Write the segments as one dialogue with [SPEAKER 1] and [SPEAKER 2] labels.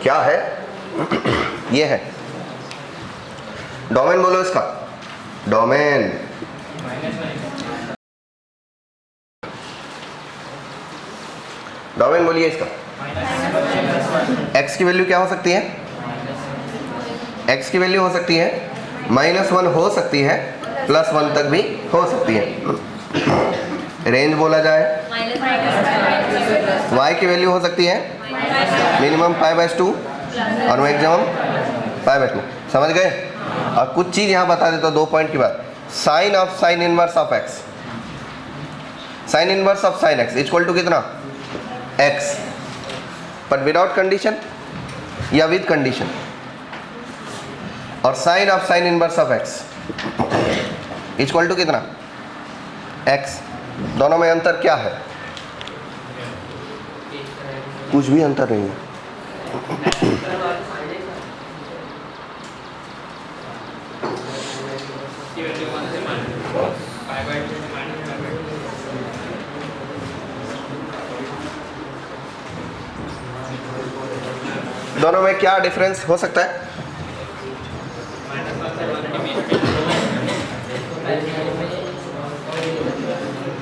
[SPEAKER 1] क्या है? ये है डोमेन, बोलो इसका डोमेन। डोमेन बोलिए इसका। x की वैल्यू क्या हो सकती है? x की वैल्यू हो सकती है -1 हो सकती है, +1 तक भी हो सकती है। रेंज बोला जाए, y की वैल्यू हो सकती है मिनिमम π/2 और मैक्सिमम π/2। समझ गए? और कुछ चीज़ यहाँ बता देता हूँ 2 पॉइंट की बात। Sine of sine inverse of x, sine inverse of sine x equal to कितना? x, बट विदाउट कंडीशन या विद कंडीशन। और sine of sine inverse of x equal to कितना? x। दोनों में अंतर क्या है? कुछ भी अंतर नहीं है। दोनों में क्या डिफरेंस हो सकता है?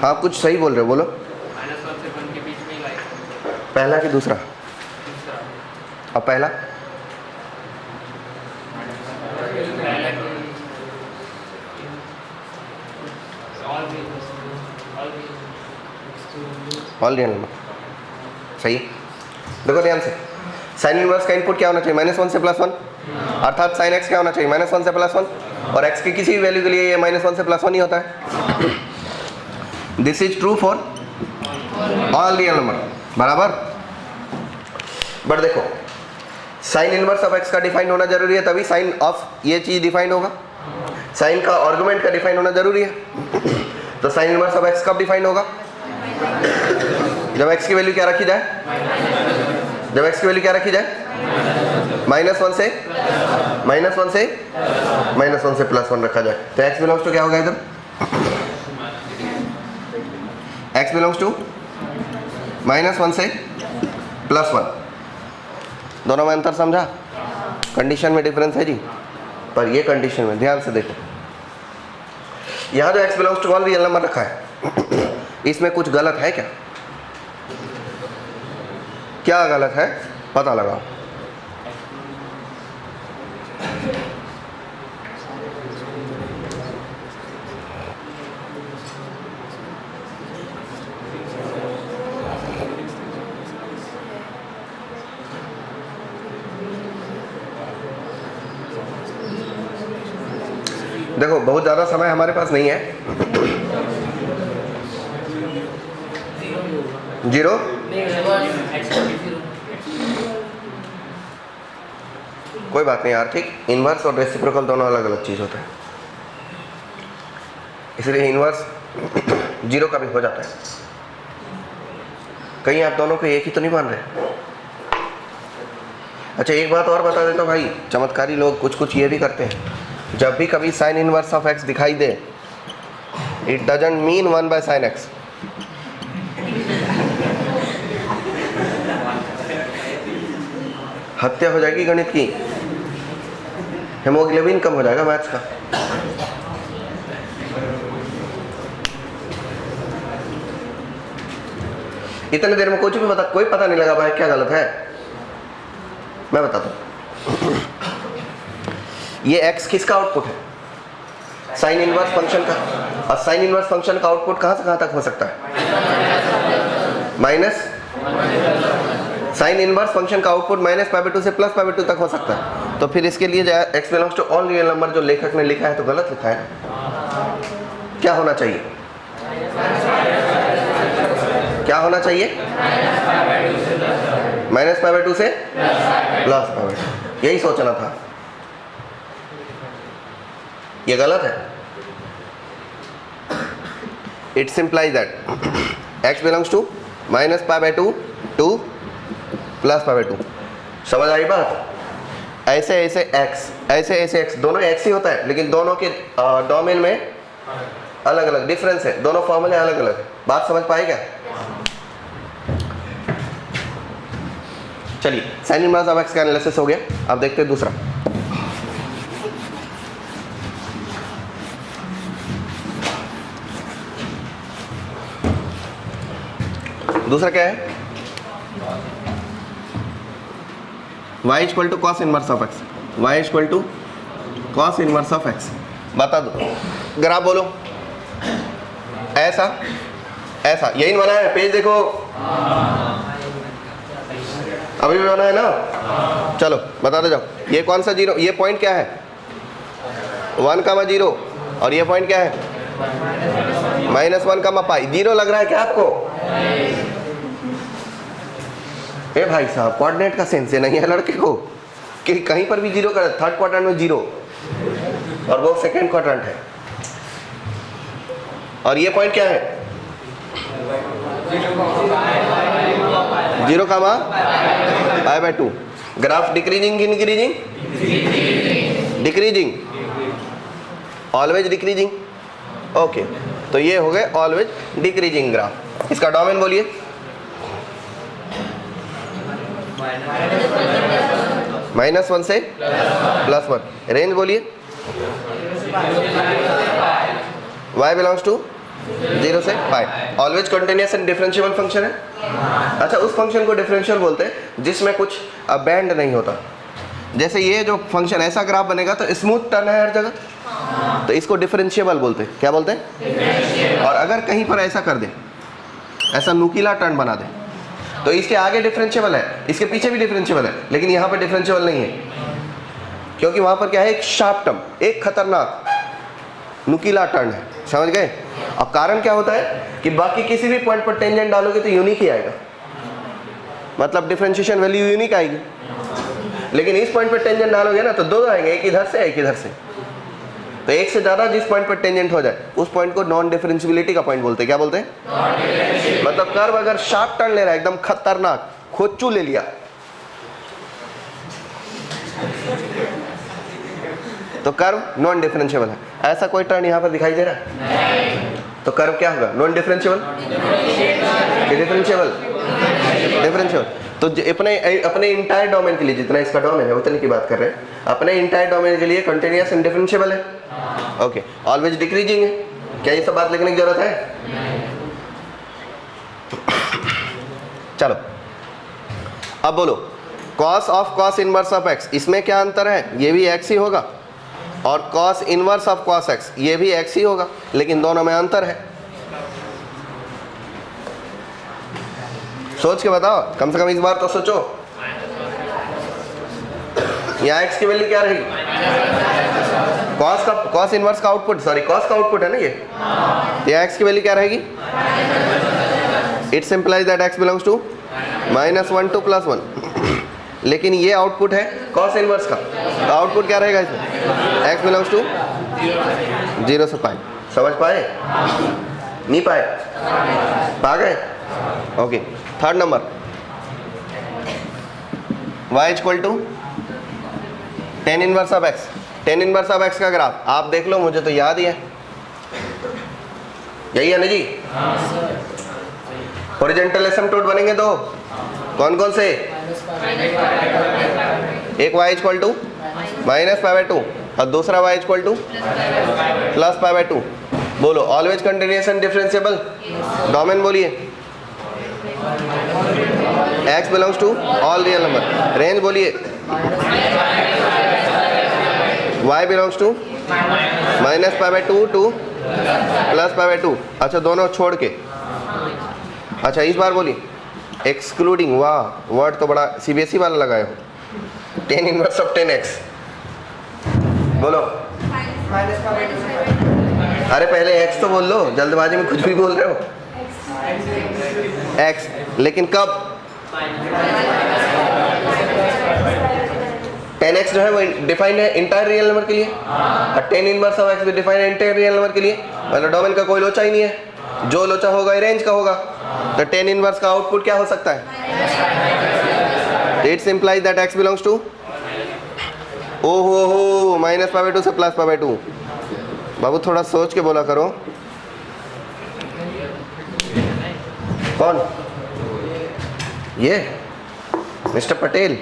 [SPEAKER 1] हाँ कुछ सही बोल रहे हो, बोलो। पहला कि दूसरा? और पहला? All real number. सही। देखो ध्यान से, साइन इनवर्स का इनपुट क्या होना चाहिए? -1 से +1, अर्थात साइन x क्या होना चाहिए? -1 से +1, और x की किसी भी वैल्यू के लिए ये -1 से +1 ही होता है। This is true for all real number, बराबर। बट देखो, साइन इनवर्स ऑफ x का डिफाइन होना जरूरी है, तभी साइन ऑफ ये चीज डिफाइन होगा। साइन का आर्गुमेंट का डिफाइन होना जरूरी है। तो साइन इनवर्स ऑफ x कब डिफाइन होगा? जब x की वैल्यू क्या रखी जाए? जब x की वैल्यू क्या रखी जाए? -1 से +1 रखा जाए। तो x बिलोंग्स टू क्या होगा इधर? x बिलोंग्स टू -1 से +1। दोनों में अंतर समझा? कंडीशन में डिफरेंस है जी, पर ये कंडीशन में ध्यान से देखो, यहाँ जो x belongs to all real number रखा है, इसमें कुछ गलत है क्या? क्या गलत है पता लगाओ। देखो बहुत ज़्यादा समय हमारे पास नहीं है। 0 कोई बात नहीं यार, ठीक। इन्वर्स और रेसिप्रोकल दोनों अलग अलग चीज़ होता है, इसलिए इन्वर्स 0 का भी हो जाता है। कहीं आप दोनों को एक ही तो नहीं मान रहे? अच्छा एक बात और बता देता हूँ भाई, चमत्कारी लोग कुछ कुछ ये भी करते हैं, जब भी कभी साइन इनवर्स ऑफ x दिखाई दे, it doesn't mean 1/sin x। हत्या हो जाएगी गणित की, हेमोग्लोबिन कम हो जाएगा मैथ्स का। इतने देर में कुछ भी कोई पता नहीं लगा भाई क्या गलत है। मैं बताता हूँ, ये x किसका आउटपुट है? साइन इनवर्स फंक्शन का। और साइन इनवर्स फंक्शन का आउटपुट कहाँ से कहाँ तक हो सकता है? माइनस। साइन इनवर्स फंक्शन का आउटपुट -π/2 से +π/2 तक हो सकता है। तो फिर इसके लिए x belongs to all real number जो लेखक ने लिखा है तो गलत लिखा है। क्या होना चाहिए? क्या होना चाहिए? -π/2 से +π/2। यही सोचना था, ये गलत है। It's implies that x belongs to -π/2 to +π/2। समझ आई बात? ऐसे ऐसे x, ऐसे ऐसे x, दोनों x ही होता है, लेकिन दोनों के डोमेन में अलग अलग डिफरेंस है, दोनों फॉर्मूले अलग अलग है। बात समझ पाए क्या? चलिए साइन इनवर्स ऑफ एक्स का एनालिसिस हो गया। अब देखते हैं दूसरा। दूसरा क्या है? y equal to cos inverse of x, y equal to cos inverse of x. बता दो, ग्राफ बोलो। ऐसा ऐसा यही बना है, पेज देखो, अभी भी बना है ना? चलो बता दो जाओ। ये कौन सा जीरो, ये पॉइंट क्या है? 1,0 और ये पॉइंट क्या है? -1,π। जीरो लग रहा है क्या आपको? ए भाई साहब, कोऑर्डिनेट का सेंस है नहीं है लड़के को कि कहीं पर भी जीरो कर, थर्ड क्वाड्रेंट में जीरो और वो सेकंड क्वाड्रेंट है। और ये पॉइंट क्या है? 0,π/2। Graph decreasing increasing? Decreasing, always decreasing. Okay, तो ये हो गए ऑलवेज डिक्रीजिंग ग्राफ। इसका डोमेन बोलिए। -1 से +1। रेंज बोलिए। y बिलोंग्स टू 0 से π। Always continuous and differentiable function है। अच्छा, उस फंक्शन को डिफरेंशियल बोलते हैं जिसमें कुछ बैंड नहीं होता। जैसे ये जो फंक्शन ऐसा ग्राफ बनेगा तो स्मूथ टर्न है हर जगह, तो इसको डिफरेंशिएबल बोलते हैं। क्या बोलते हैं? और अगर कहीं पर ऐसा कर दे, ऐसा नुकीला टर्न बना दे, तो इसके आगे डिफरेंशिएबल है, इसके पीछे भी डिफरेंशिएबल है, लेकिन यहाँ पर डिफरेंशिएबल नहीं है क्योंकि वहाँ पर क्या है? एक शार्प टर्न, एक खतरनाक नुकीला टर्न है। समझ गए? अब कारण क्या होता है कि बाकी किसी भी पॉइंट पर टेंजेंट डालोगे तो यूनिक ही आएगा, मतलब डिफरेंशिएशन वैल्यू यूनिक आएगी। लेकिन इस पॉइंट पर टेंजेंट डालोगे ना तो दो आएंगे, एक इधर से एक इधर से। तो एक से ज़्यादा जिस पॉइंट पर टेंजेंट हो जाए उस पॉइंट को नॉन डिफरेंशिएबिलिटी का पॉइंट बोलते हैं। क्या बोलते हैं? मतलब कर्व अगर शार्प टर्न ले रहा है, एकदम खतरनाक खोचू ले लिया, तो कर्व नॉन डिफरेंशिएबल है। ऐसा कोई टर्न यहाँ पर दिखाई दे रहा है? तो कर्व क्या होगा? Non differentiable, differentiable, differentiable. तो अपने इंटायर डोमेन के लिए, जितना इसका डोमेन है उतने की बात कर रहे हैं, अपने इंटायर डोमेन के लिए कंटिन्यूअस एंड डिफरेंशिएबल है। ओके, ऑलवेज डिक्रीजिंग है। क्या ये सब बात लिखने की जरूरत है? चलो अब बोलो, cos of cos inverse of x, इसमें क्या अंतर है? ये भी एक्स ही होगा, और cos inverse of cos x, ये भी एक्स ही होगा, लेकिन दोनों में अंतर है। सोच के बताओ, कम से कम इस बार तो सोचो। यहाँ एक्स की वैल्यू क्या रहेगी? कॉस इनवर्स का आउटपुट, सॉरी कॉस का आउटपुट है ना ये। यहाँ एक्स की वैल्यू क्या रहेगी? It's implies that x belongs to -1 to +1। लेकिन ये आउटपुट है कॉस इनवर्स का, तो आउटपुट क्या रहेगा इसमें? एक्स बिलोंग्स टू 0 से π। समझ पाए? नहीं पाए? पा गए? Okay, third number, y equal to tan inverse of x। tan inverse of x का ग्राफ आप देख लो, मुझे तो याद ही है। यही है ना जी? हॉरिजॉन्टल एसिम्पटोट बनेंगे दो, कौन कौन से? एक y इक्वल टू -π/2 और दूसरा y इक्वल टू +π/2। बोलो, always continuous and differentiable. Domain बोलिए। x belongs to all real number. Range बोलिए। y belongs to -π/2 to +π/2। अच्छा, दोनों छोड़ के। अच्छा, इस बार बोलिए एक्सक्लूडिंग। वाह, वर्ड तो बड़ा CBSE वाला लगाए हो। tan inverse of 10x। बोलो। अरे पहले x तो बोल लो, जल्दबाजी में कुछ भी बोल रहे हो। x, लेकिन कब? 10x जो है वो डिफाइंड है इंटायर रियल नंबर के लिए, और tan इनवर्स ऑफ x भी डिफाइंड है इंटायर रियल नंबर के लिए। मतलब डोमेन का कोई लोचा ही नहीं है, जो लोचा होगा ये रेंज का होगा। तो tan इनवर्स का आउटपुट क्या हो सकता है? It's implies that x belongs to ओहो -π/2 से +π/2। बाबू थोड़ा सोच के बोला करो। कौन ये? मिस्टर पटेल,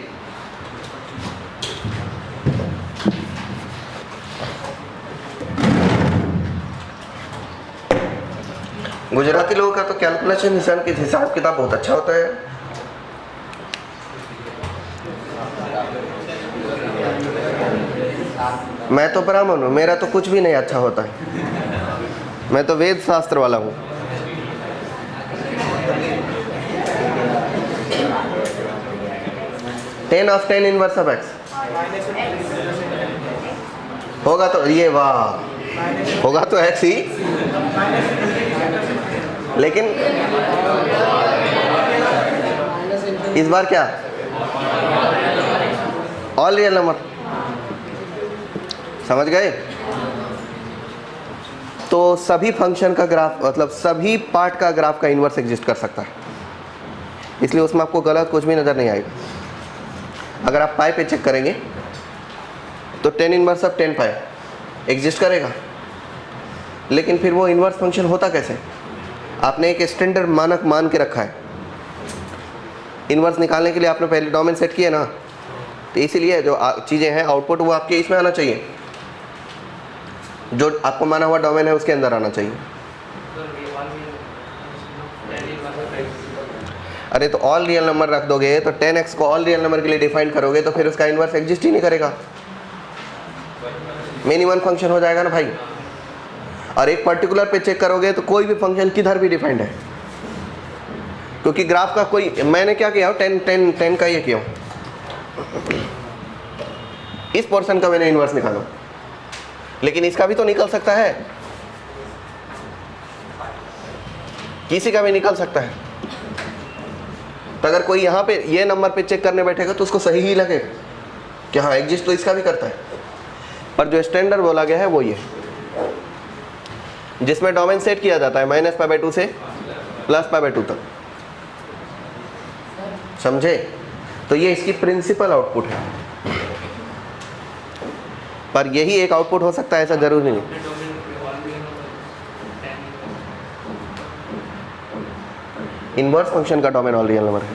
[SPEAKER 1] गुजराती लोगों का तो कैलकुलेशन निशान के हिसाब किताब बहुत अच्छा होता है। मैं तो ब्राह्मण हूँ, मेरा तो कुछ भी नहीं अच्छा होता है, मैं तो वेद शास्त्र वाला हूँ। Ten of tan inverse of x होगा तो ये वाह होगा तो एक्स ही, लेकिन इस बार क्या ऑल रियल नंबर, समझ गए? तो सभी फंक्शन का ग्राफ मतलब सभी पार्ट का ग्राफ का इन्वर्स एग्जिस्ट कर सकता है, इसलिए उसमें आपको गलत कुछ भी नज़र नहीं आएगा। अगर आप पाई पे चेक करेंगे तो tan inverse of ten pi exist करेगा, लेकिन फिर वो इन्वर्स फंक्शन होता कैसे? आपने एक स्टैंडर्ड मानक मान के रखा है, इन्वर्स निकालने के लिए आपने पहले डोमेन सेट किया ना, तो इसीलिए जो चीज़ें हैं आउटपुट वो आपके इसमें आना चाहिए, जो आपको माना हुआ डोमेन है उसके अंदर आना चाहिए। अरे तो ऑल रियल नंबर रख दोगे तो 10x को ऑल रियल नंबर के लिए डिफाइन करोगे तो फिर उसका इन्वर्स एग्जिस्ट ही नहीं करेगा, मिनिमम फंक्शन हो जाएगा ना भाई। और एक पर्टिकुलर पे चेक करोगे तो कोई भी फंक्शन किधर भी डिफाइंड है, क्योंकि ग्राफ का कोई, मैंने क्या किया 10 का ये किया, इस पोर्शन का मैंने इन्वर्स निकाला, लेकिन इसका भी तो निकल सकता है, किसी का भी निकल सकता है। तो अगर कोई यहाँ पे ये नंबर पे चेक करने बैठेगा तो उसको सही ही लगेगा कि हाँ एग्जिस्ट तो इसका भी करता है, पर जो स्टैंडर्ड बोला गया है वो ये, जिसमें डोमेन सेट किया जाता है -π/2 से +π/2 तक, समझे? तो ये इसकी प्रिंसिपल आउटपुट है, पर यही एक आउटपुट हो सकता है ऐसा जरूरी नहीं। इनवर्स फंक्शन का डोमेन ऑल रियल नंबर है।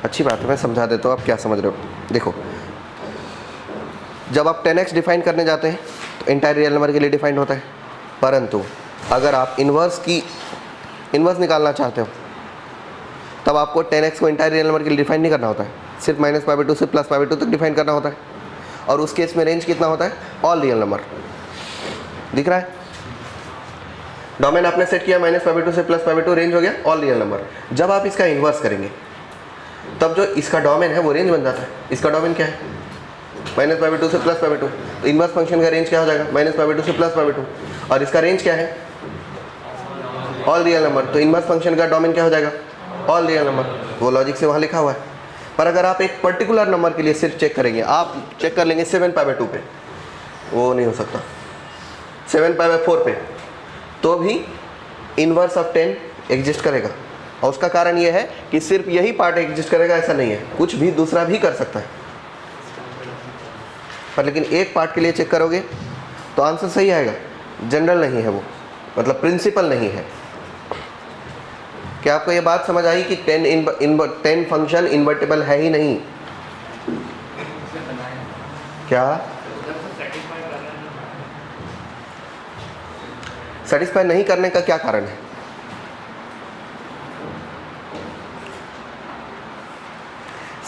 [SPEAKER 1] अच्छी बात है, मैं समझा देता हूँ आप क्या समझ रहे हो। देखो, जब आप 10x डिफाइन करने जाते हैं तो इंटायर रियल नंबर के लिए डिफाइंड होता है, परंतु अगर आप इन्वर्स निकालना चाहते हो तब आपको 10x को इंटायर रियल नंबर के लिए डिफाइन नहीं करना होता है, सिर्फ -π/2 से +π/2 तक डिफाइन करना होता है। और उस केस में रेंज कितना होता है? All real number. दिख रहा है? डोमेन आपने सेट किया -π/2 से +π/2, रेंज हो गया ऑल रियल नंबर। जब आप इसका इन्वर्स करेंगे तब जो इसका डोमेन है वो रेंज बन जाता है। इसका डोमेन क्या है? -π/2 से +π/2, तो इन्वर्स फंक्शन का रेंज क्या हो जाएगा? -π/2 से +π/2, और इसका रेंज क्या है? All real number. तो इन्वर्स फंक्शन का डोमेन क्या हो जाएगा? All real number. वो लॉजिक से वहाँ लिखा हुआ है। पर अगर आप एक पर्टिकुलर नंबर के लिए सिर्फ चेक करेंगे, आप चेक कर लेंगे 7π/2 पे, वो नहीं हो सकता। 7π/4 पे तो भी इन्वर्स ऑफ 10 एग्जिस्ट करेगा, और उसका कारण ये है कि सिर्फ यही पार्ट एग्जिस्ट करेगा ऐसा नहीं है, कुछ भी दूसरा भी कर सकता है। पर लेकिन एक पार्ट के लिए चेक करोगे तो आंसर सही आएगा, जनरल नहीं है वो, मतलब प्रिंसिपल नहीं है। क्या आपको ये बात समझ आई कि 10 फंक्शन इन्वर्टिबल है ही नहीं? क्या सेटिस्फाई नहीं करने का क्या कारण है?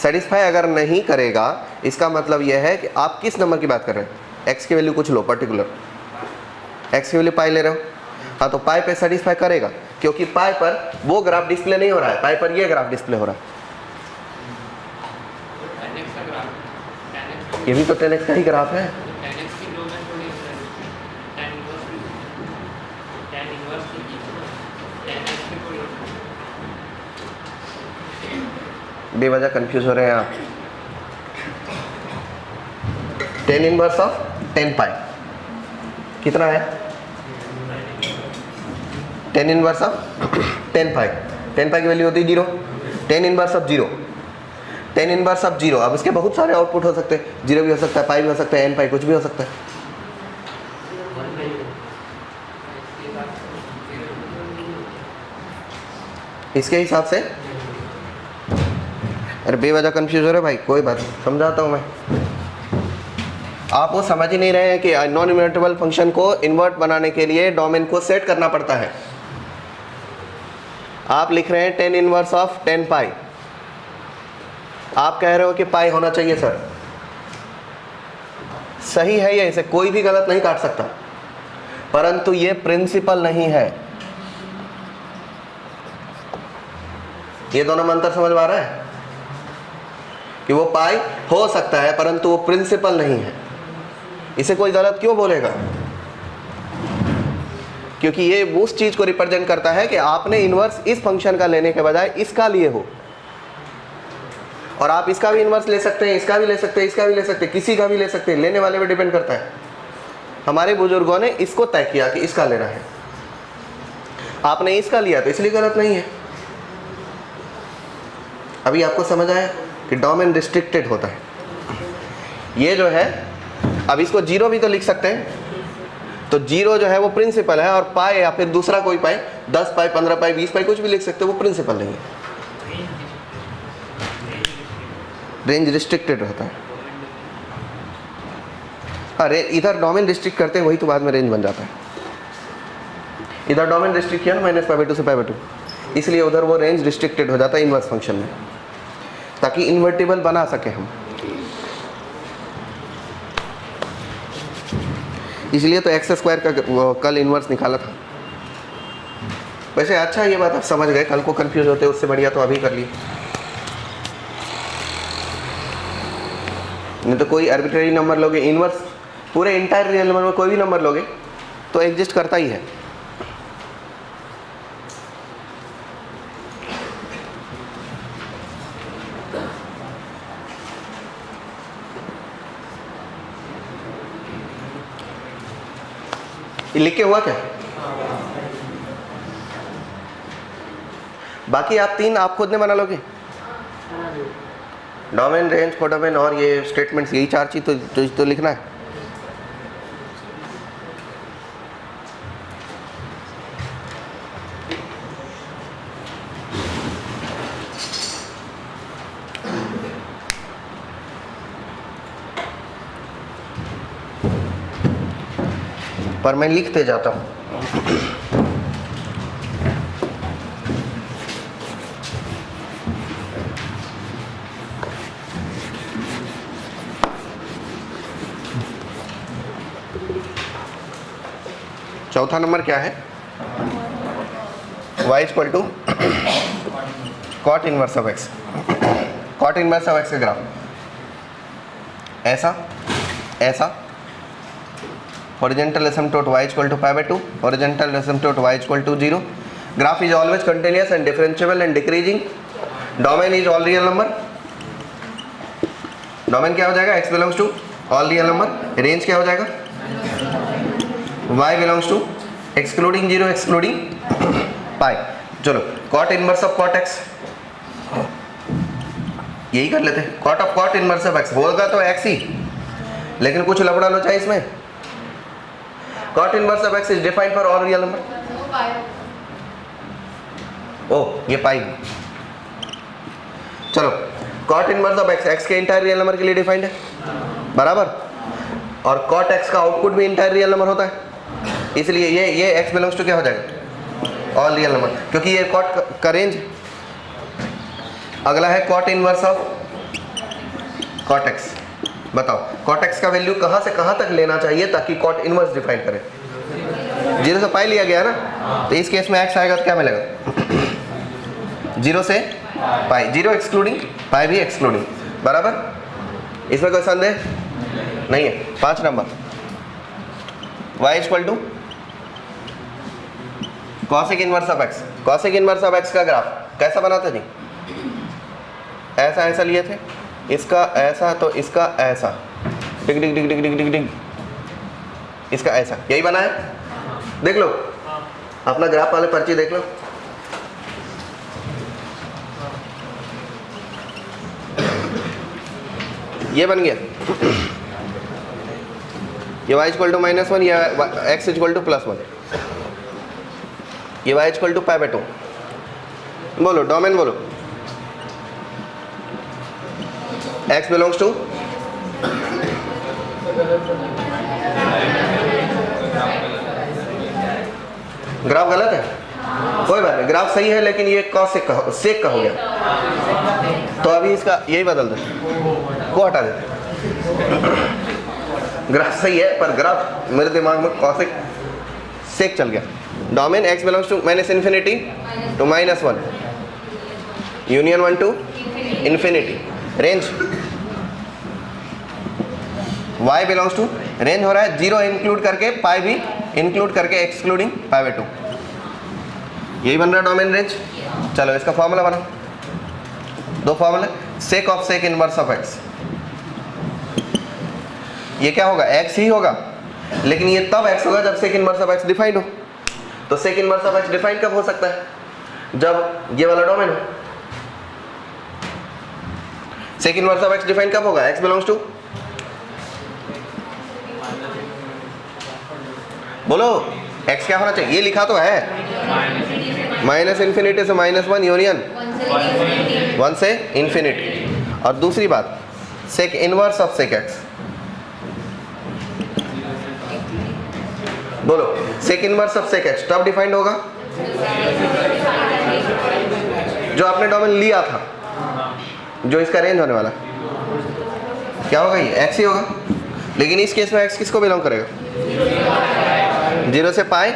[SPEAKER 1] सेटिस्फाई अगर नहीं करेगा इसका मतलब यह है कि आप किस नंबर की बात कर रहे हैं? x की वैल्यू कुछ लो पर्टिकुलर, x की वैल्यू पाई ले रहे हो, हाँ तो पाई पे सेटिस्फाई करेगा, क्योंकि पाई पर वो ग्राफ डिस्प्ले नहीं हो रहा है, पाई पर ये ग्राफ डिस्प्ले हो रहा है। ये भी तो 10x का ही ग्राफ है। बेवजह कंफ्यूज हो रहे हैं आप। 10 इनवर्स ऑफ 10 पाई कितना है? 10 इनवर्स ऑफ 10 पाई, 10 पाई की वैल्यू होती है 0। 10 इनवर्स ऑफ 0, 10 इनवर्स ऑफ 0। अब इसके बहुत सारे आउटपुट हो सकते हैं, 0 भी हो सकता है, पाई भी हो सकता है, एन पाई, कुछ भी हो सकता है। इसके हिसाब से। अरे बेवजह कंफ्यूज हो रहे भाई, कोई बात नहीं, समझाता हूँ मैं। आप वो समझ ही नहीं रहे हैं कि नॉन इन्वर्टेबल फंक्शन को इन्वर्ट बनाने के लिए डोमेन को सेट करना पड़ता है। आप लिख रहे हैं 10 इनवर्स ऑफ 10 पाई, आप कह रहे हो कि पाई होना चाहिए सर। सही है, ये इसे कोई भी गलत नहीं काट सकता, परंतु ये प्रिंसिपल नहीं है। ये दोनों में अंतर समझ में आ रहा है कि वो पाई हो सकता है परंतु वो प्रिंसिपल नहीं है। इसे कोई गलत क्यों बोलेगा? क्योंकि ये उस चीज को रिप्रेजेंट करता है कि आपने इनवर्स इस फंक्शन का लेने के बजाय इसका लिए हो, और आप इसका भी इनवर्स ले सकते हैं, इसका भी ले सकते हैं, इसका भी ले सकते हैं, किसी का भी ले सकते हैं, लेने वाले पे डिपेंड करता है। हमारे बुजुर्गों ने इसको तय किया कि इसका लेना है, आपने इसका लिया तो इसलिए गलत नहीं है। अभी आपको समझ आया कि डोमेन रिस्ट्रिक्टेड होता है। ये जो है, अब इसको जीरो भी तो लिख सकते हैं, तो जीरो जो है वो प्रिंसिपल है, और पाई या फिर दूसरा कोई पाई, 10 पाई, 15 पाई, 20 पाई, कुछ भी लिख सकते हो, वो प्रिंसिपल नहीं है। रेंज रिस्ट्रिक्टेड होता है। अरे इधर डोमेन रिस्ट्रिक्ट करते हैं, वही तो बाद में रेंज बन जाता है। इधर डोमेन रिस्ट्रिक्ट किया ना -π/2 से π/2, इसलिए उधर वो रेंज रिस्ट्रिक्टेड हो जाता है इन्वर्स फंक्शन में, ताकि इन्वर्टिबल बना सके हम। इसलिए तो x² का कल इन्वर्स निकाला था। वैसे अच्छा, ये बात आप समझ गए, कल को कंफ्यूज होते उससे बढ़िया तो अभी कर लिए। नहीं तो कोई आर्बिट्रेरी नंबर लोगे, इन्वर्स पूरे इंटायर रियल नंबर में कोई भी नंबर लोगे तो एग्जिस्ट करता ही है। लिख के हुआ क्या? बाकी आप तीन आप खुद ने बना लोगे, डोमेन, रेंज, कोडोमेन और ये स्टेटमेंट्स, यही चार चीज तो लिखना है। पर मैं लिखते जाता हूँ। चौथा नंबर क्या है? y equal to cot inverse of x। Cot inverse of x का ग्राफ ऐसा ऐसा, horizontal asymptote y equal to π/2, horizontal asymptote y equal to 0. Graph is always continuous and differentiable and decreasing. Domain is all real number. Domain क्या हो जाएगा? x belongs to all real number. Range क्या हो जाएगा? y belongs to excluding 0 excluding pi. चलो cot inverse of cot x, यही कर लेते हैं। cot of cot inverse of x होगा तो x ही, लेकिन कुछ लफड़ा लो चाहिए इसमें। Cot inverse of x is defined for all real number. ओ ये पाई। चलो cot inverse of x, x के इंटायर रियल नंबर के लिए डिफाइंड है, बराबर, और cot x का आउटपुट भी इंटायर रियल नंबर होता है, इसलिए ये x बिलोंग्स टू क्या हो जाएगा? ऑल रियल नंबर, क्योंकि ये cot का रेंज। अगला है cot inverse of cot x। बताओ cot x का वैल्यू कहाँ से कहाँ तक लेना चाहिए ताकि cot इनवर्स डिफाइन करें? 0 से पाई लिया गया ना, तो इस केस में x आएगा तो क्या मिलेगा? 0 से पाई, 0 एक्सक्लूडिंग, पाई भी एक्सक्लूडिंग, बराबर। इसमें कोई संदेह नहीं है। 5 number y equal to cosec inverse of x। Cosec inverse of x का ग्राफ कैसा बना था जी? ऐसा ऐसा लिए थे, इसका ऐसा तो इसका ऐसा, डिग डिग डिग डिग डिग डिग डिग, इसका ऐसा, यही बना है। देख लो अपना ग्राफ वाले पर्ची देख लो। ये बन गया, ये y इक्वल टू -1, ये x इक्वल टू +1, ये y इक्वल टू π/2, बोलो डोमेन बोलो। x बिलोंग्स टू ग्राफ गलत है, कोई बात नहीं, ग्राफ सही है लेकिन ये कॉस सेक का हो गया, तो अभी इसका यही बदल दो, को हटा दे। ग्राफ सही है पर ग्राफ मेरे दिमाग में कॉस सेक चल गया। Domain x belongs to minus infinity to minus 1, union 1 to infinity, range y belongs to, range हो रहा है 0 इंक्लूड करके पाई भी इंक्लूड करके एक्सक्लूडिंग पाई बाई 2, यही बन रहा है डोमेन रेंज। चलो इसका फॉर्मूला बनाओ, दो फॉर्मूले, sec of sec inverse of x, ये क्या होगा x ही होगा, लेकिन ये तब x होगा जब sec inverse of x defined हो। तो sec inverse of x defined कब हो सकता है, जब ये वाला डोमेन हो। Sec inverse of x defined कब होगा, x बिलोंग्स टू, बोलो x क्या होना चाहिए, ये लिखा तो है माइनस इन्फिनिटी से -1 यूनियन 1 से इन्फिनिटी। और दूसरी बात sec inverse of sec x, बोलो sec inverse of sec x तब डिफाइंड होगा जो आपने डोमेन लिया था, जो इसका रेंज होने वाला, क्या होगा ये x ही होगा। लेकिन इस केस में x किसको बिलोंग करेगा, 0 से पाई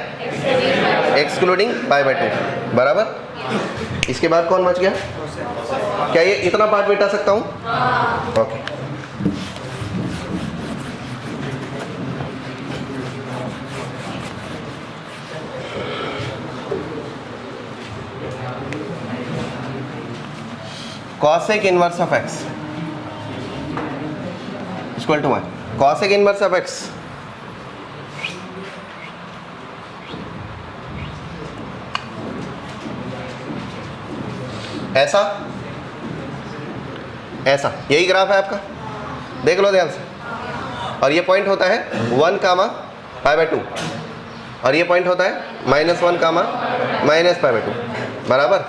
[SPEAKER 1] एक्सक्लूडिंग पाई बाई 2 बराबर। इसके बाद कौन बच गया, क्या ये इतना पार्ट मिटा सकता हूँ, okay. cosec inverse of x equal to 1, cosec inverse of x ऐसा ऐसा, यही ग्राफ है आपका, देख लो ध्यान से। और ये पॉइंट होता है 1 कामा पाई बाई 2, और ये पॉइंट होता है -1 कामा माइनस पाई बाई 2 बराबर।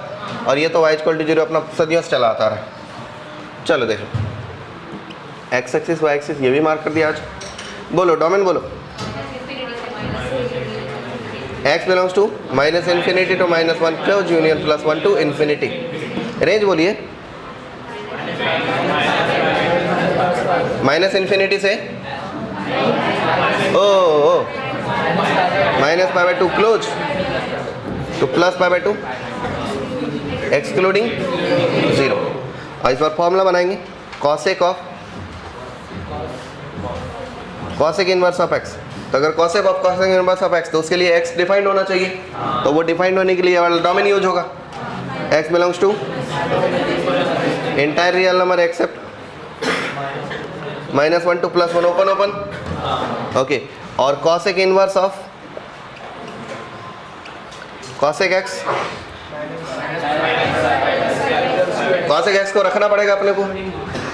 [SPEAKER 1] और ये तो y इक्वल टू 0 अपना सदियों से चला आता रहा है। चलो देखो x एक्सिस y एक्सिस ये भी मार्क कर दिया आज। बोलो डोमेन बोलो, x belongs to minus infinity to -1 close union +1 to infinity, range बोलिए माइनस इन्फिनिटी से ओ minus pi by 2 close to plus pi by 2 excluding 0। और इस बार फॉर्मूला बनाएंगे कॉसेक इनवर्स ऑफ x। तो अगर कॉसेक इनवर्स ऑफ x तो उसके लिए x डिफाइंड होना चाहिए, तो वो डिफाइंड होने के लिए वाला डोमेन यूज होगा, x belongs to entire real number except -1 to +1 open open, okay. और cosec inverse of cosec x, cosec x को रखना पड़ेगा अपने को,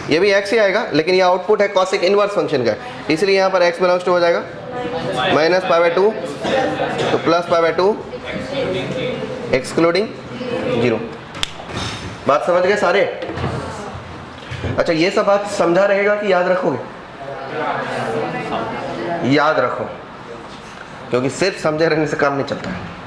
[SPEAKER 1] ये भी x ही आएगा लेकिन ये आउटपुट है कॉसेक इनवर्स फंक्शन का, इसलिए यहाँ पर x बिलोंग्स टू हो जाएगा -पाई बाई 2 तो +पाई बाई 2 एक्सक्लूडिंग 0। बात समझ गए सारे? अच्छा ये सब बात समझा रहेगा कि याद रखोगे? याद रखो, क्योंकि सिर्फ समझे रहने से काम नहीं चलता है।